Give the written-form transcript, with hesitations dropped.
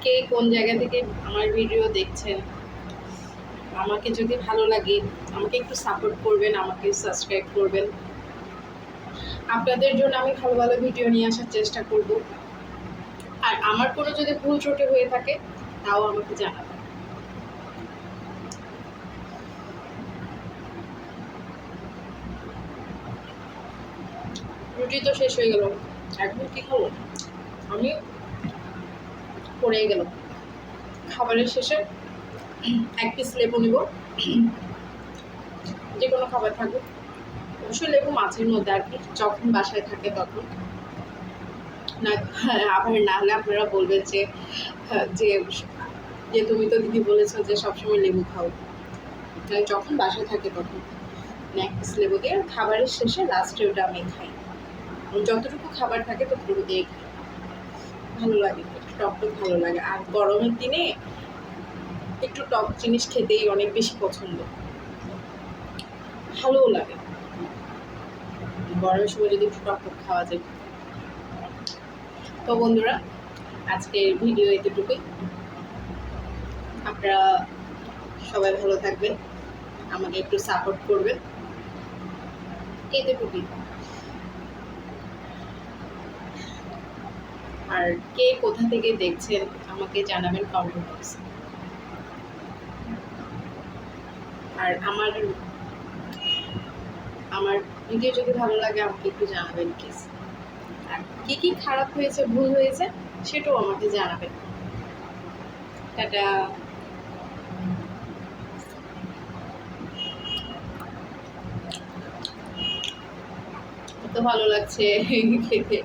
কে কোন জায়গা থেকে আমার ভিডিও দেখছেন। আমাকে যদি ভালো লাগে আমাকে একটু সাপোর্ট করবেন, আমাকে সাবস্ক্রাইব করবেন। আপনাদের জন্য আমি ভালো ভালো ভিডিও নিয়ে আসার চেষ্টা করব। আর আমার কোনো যদি ভুল ত্রুটি হয়ে থাকে তাও আমাকে জানাবেন। রুটি তো শেষ হয়ে গেল, এখন কি খাবো? আমি পড়ে গেল। খাবারের শেষে এক পিস লেবু নিব, যে কোনো খাবার থাকুক, অবশ্যই লেবু মাছের মধ্যে আর কি, যখন বাসায় থাকে তখন। না আবার না হলে আপনারা বলবেন যে যে যে তুমি তো দিদি বলেছো যে সবসময় লেবু খাও। যখন বাসায় থাকে তখন এক পিস লেবু দিয়ে খাবারের শেষে লাস্টে ওটা আমি খাই। যতটুকু খাবার থাকে ততটুকু দিয়ে খাই, ভালো লাগে, একটু টক টক ভালো লাগে। আর গরমের দিনে একটু টক জিনিস খেতেই অনেক বেশি পছন্দ, ভালোও লাগে। গরমের সময় যদি একটু টক টক খাওয়া যায়। তো বন্ধুরা, আজকের ভিডিও এতটুকুই। আপনারা সবাই ভালো থাকবেন, আমাকে একটু সাপোর্ট করবেন, এতটুকুই। আর কে কোথা থেকে দেখছেন আমাকে জানাবেন কমেন্ট বক্সে। আর আমার ভিডিও যদি ভালো লাগে আমাকে একটু জানাবেন প্লিজ। আর কি কি খারাপ হয়েছে, ভুল হয়েছে, সেটাও আমাকে জানাবেন। টাটা। এত ভালো লাগছে খেতে।